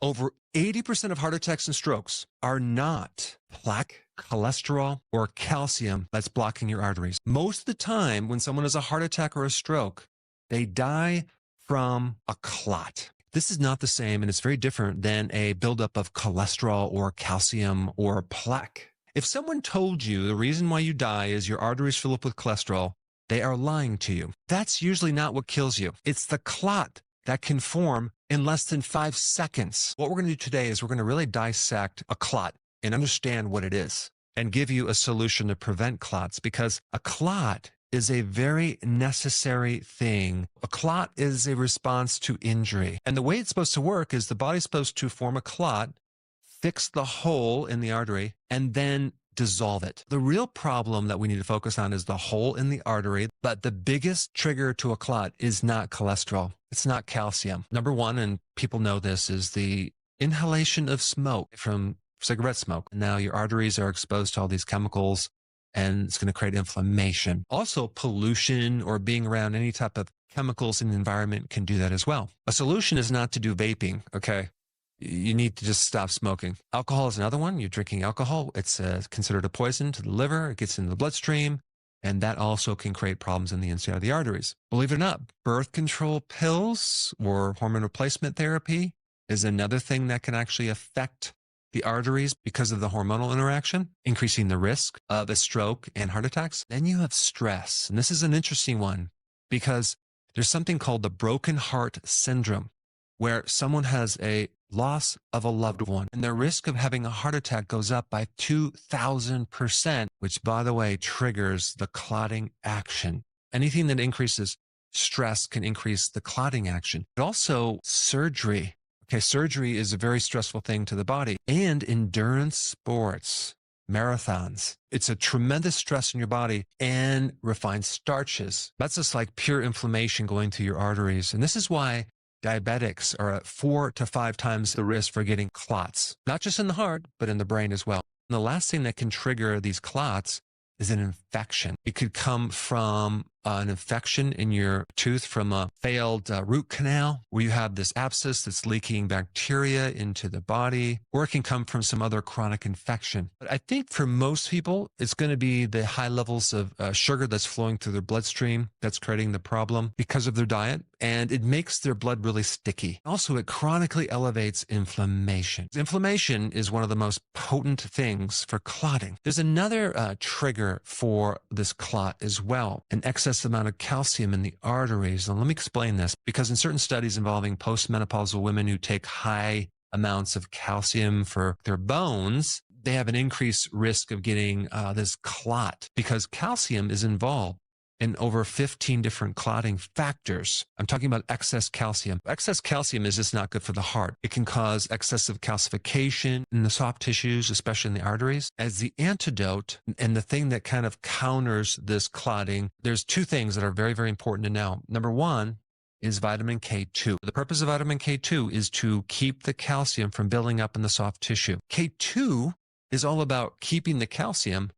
Over 80% of heart attacks and strokes are not plaque, cholesterol, or calcium that's blocking your arteries. Most of the time, when someone has a heart attack or a stroke, they die from a clot. This is not the same, and it's very different than a buildup of cholesterol or calcium or plaque. If someone told you the reason why you die is your arteries fill up with cholesterol, they are lying to you. That's usually not what kills you. It's the clot that can form in less than 5 seconds. What we're going to do today is we're going to really dissect a clot and understand what it is and give you a solution to prevent clots, because a clot is a very necessary thing. A clot is a response to injury. And the way it's supposed to work is the body's supposed to form a clot, fix the hole in the artery, and then dissolve it. The real problem that we need to focus on is the hole in the artery, but the biggest trigger to a clot is not cholesterol. It's not calcium. Number one, and people know this, is the inhalation of smoke from cigarette smoke. Now your arteries are exposed to all these chemicals, and it's going to create inflammation. Also, pollution or being around any type of chemicals in the environment can do that as well. A solution is not to do vaping, okay? You need to just stop smoking. Alcohol is another one. You're drinking alcohol. It's considered a poison to the liver. It gets into the bloodstream, and that also can create problems in the inside of the arteries. Believe it or not, birth control pills or hormone replacement therapy is another thing that can actually affect the arteries because of the hormonal interaction, increasing the risk of a stroke and heart attacks. Then you have stress. And this is an interesting one because there's something called the broken heart syndrome, where someone has a loss of a loved one and their risk of having a heart attack goes up by 2,000%, which, by the way, triggers the clotting action. Anything that increases stress can increase the clotting action. But also surgery. Okay, surgery is a very stressful thing to the body. And endurance sports, marathons. It's a tremendous stress in your body, and refined starches. That's just like pure inflammation going through your arteries. And this is why diabetics are at 4 to 5 times the risk for getting clots, not just in the heart, but in the brain as well. And the last thing that can trigger these clots is an infection. It could come from an infection in your tooth from a failed root canal, where you have this abscess that's leaking bacteria into the body, or it can come from some other chronic infection. But I think for most people, it's going to be the high levels of sugar that's flowing through their bloodstream that's creating the problem because of their diet, and it makes their blood really sticky. Also, it chronically elevates inflammation. Inflammation is one of the most potent things for clotting. There's another trigger for this clot as well, an excess amount of calcium in the arteries. And let me explain this, because in certain studies involving postmenopausal women who take high amounts of calcium for their bones, they have an increased risk of getting this clot, because calcium is involved in over 15 different clotting factors. I'm talking about excess calcium. Excess calcium is just not good for the heart. It can cause excessive calcification in the soft tissues, especially in the arteries. As the antidote, and the thing that kind of counters this clotting, there's 2 things that are very, very important to know. Number one is vitamin K2. The purpose of vitamin K2 is to keep the calcium from building up in the soft tissue. K2 is all about keeping the calcium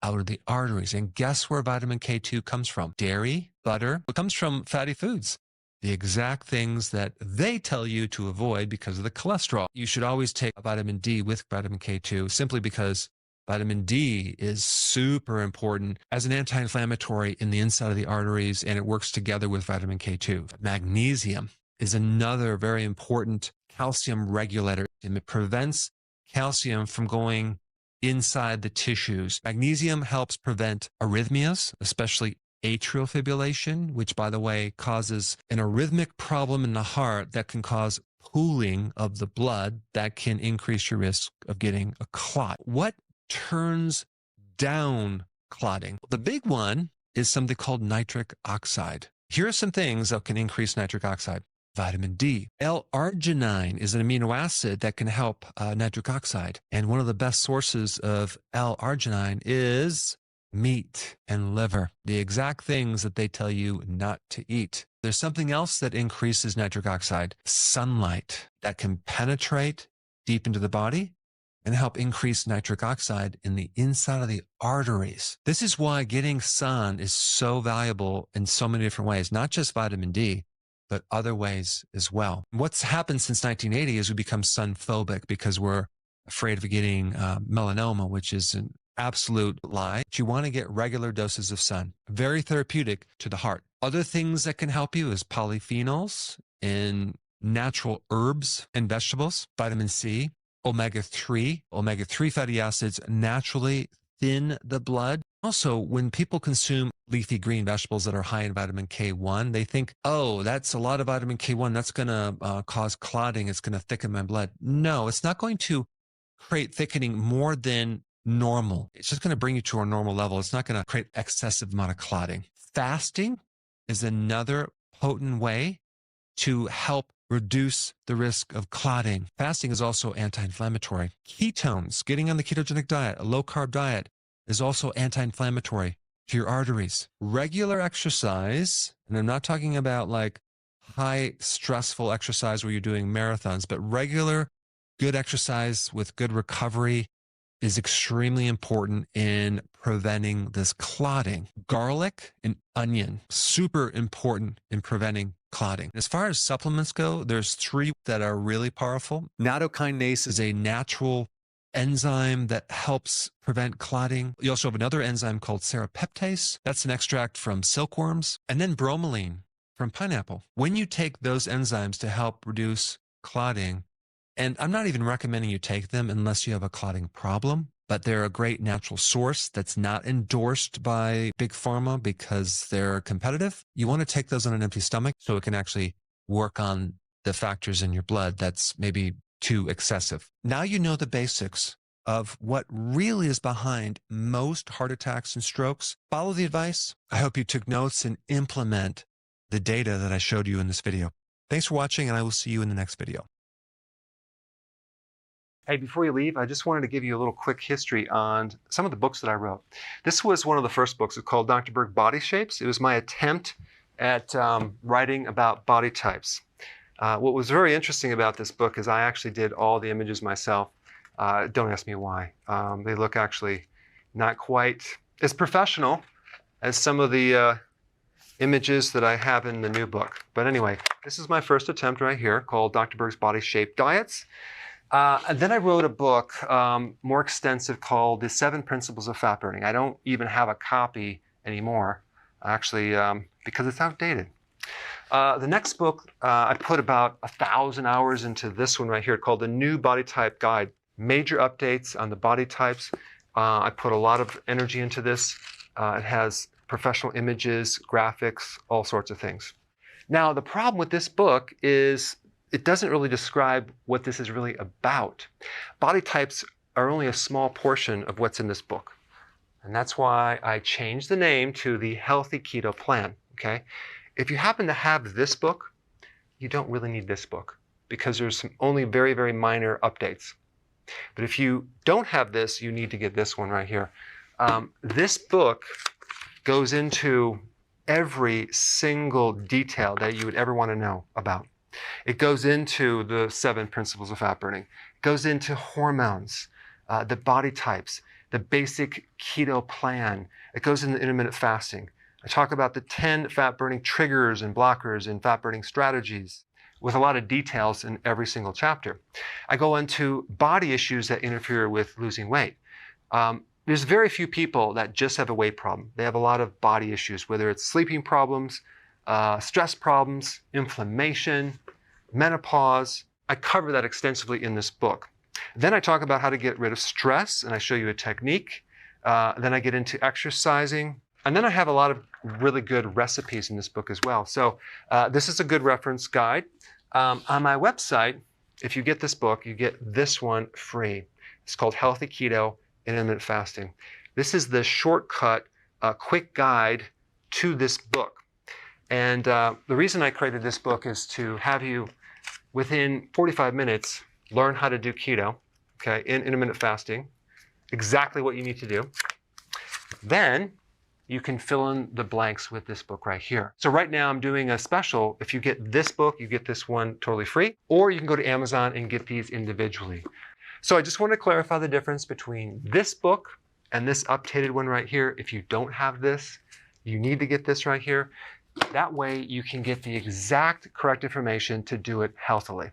out of the arteries. And guess where vitamin K2 comes from? Dairy, butter. It comes from fatty foods. The exact things that they tell you to avoid because of the cholesterol. You should always take vitamin D with vitamin K2, simply because vitamin D is super important as an anti-inflammatory in the inside of the arteries, and it works together with vitamin K2. Magnesium is another very important calcium regulator, and it prevents calcium from going inside the tissues. Magnesium helps prevent arrhythmias, especially atrial fibrillation, which, by the way, causes an arrhythmic problem in the heart that can cause pooling of the blood that can increase your risk of getting a clot. What turns down clotting? The big one is something called nitric oxide. Here are some things that can increase nitric oxide. Vitamin D. L-arginine is an amino acid that can help nitric oxide. And one of the best sources of L-arginine is meat and liver, the exact things that they tell you not to eat. There's something else that increases nitric oxide: sunlight, that can penetrate deep into the body and help increase nitric oxide in the inside of the arteries. This is why getting sun is so valuable in so many different ways, not just vitamin D, but other ways as well. What's happened since 1980 is we become sun phobic because we're afraid of getting melanoma, which is an absolute lie. You want to get regular doses of sun, very therapeutic to the heart. Other things that can help you is polyphenols in natural herbs and vegetables, vitamin C, omega-3. Omega-3 fatty acids naturally thin the blood. Also, when people consume leafy green vegetables that are high in vitamin K1, they think, oh, that's a lot of vitamin K1. That's going to cause clotting. It's going to thicken my blood. No, it's not going to create thickening more than normal. It's just going to bring you to a normal level. It's not going to create excessive amount of clotting. Fasting is another potent way to help reduce the risk of clotting. Fasting is also anti-inflammatory. Ketones, getting on the ketogenic diet, a low-carb diet, is also anti-inflammatory to your arteries. Regular exercise, and I'm not talking about like high stressful exercise where you're doing marathons, but regular good exercise with good recovery is extremely important in preventing this clotting. Garlic and onion, super important in preventing clotting. As far as supplements go, there's 3 that are really powerful. Nattokinase is a natural enzyme that helps prevent clotting. You also have another enzyme called serrapeptase. That's an extract from silkworms. And then bromelain from pineapple. When you take those enzymes to help reduce clotting, and I'm not even recommending you take them unless you have a clotting problem, but they're a great natural source that's not endorsed by Big Pharma because they're competitive. You want to take those on an empty stomach so it can actually work on the factors in your blood that's maybe too excessive. Now you know the basics of what really is behind most heart attacks and strokes. Follow the advice. I hope you took notes and implement the data that I showed you in this video. Thanks for watching, and I will see you in the next video. Hey, before you leave, I just wanted to give you a little quick history on some of the books that I wrote. This was one of the first books. It's called Dr. Berg Body Shapes. It was my attempt at writing about body types. What was very interesting about this book is I actually did all the images myself. Don't ask me why. They look actually not quite as professional as some of the images that I have in the new book. But anyway, this is my first attempt right here called Dr. Berg's Body Shape Diets. And then I wrote a book more extensive called The 7 Principles of Fat Burning. I don't even have a copy anymore, actually, because it's outdated. The next book, I put about 1,000 hours into this one right here called The New Body Type Guide. Major updates on the body types. I put a lot of energy into this. It has professional images, graphics, all sorts of things. Now, the problem with this book is it doesn't really describe what this is really about. Body types are only a small portion of what's in this book. And that's why I changed the name to the Healthy Keto Plan, okay? If you happen to have this book, you don't really need this book because there's some only very, very minor updates. But if you don't have this, you need to get this one right here. This book goes into every single detail that you would ever want to know about. It goes into the 7 principles of fat burning. It goes into hormones, the body types, the basic keto plan. It goes into intermittent fasting. I talk about the 10 fat burning triggers and blockers and fat burning strategies with a lot of details in every single chapter. I go into body issues that interfere with losing weight. There's very few people that just have a weight problem. They have a lot of body issues, whether it's sleeping problems, stress problems, inflammation, menopause. I cover that extensively in this book. Then I talk about how to get rid of stress, and I show you a technique. Then I get into exercising. And then I have a lot of really good recipes in this book as well. So this is a good reference guide. On my website, if you get this book, you get this one free. It's called Healthy Keto and Intermittent Fasting. This is the shortcut, quick guide to this book. And the reason I created this book is to have you, within 45 minutes, learn how to do keto, okay, in intermittent fasting, exactly what you need to do. Then you can fill in the blanks with this book right here. So right now I'm doing a special. If you get this book, you get this one totally free, or you can go to Amazon and get these individually. So I just want to clarify the difference between this book and this updated one right here. If you don't have this, you need to get this right here. That way you can get the exact correct information to do it healthily.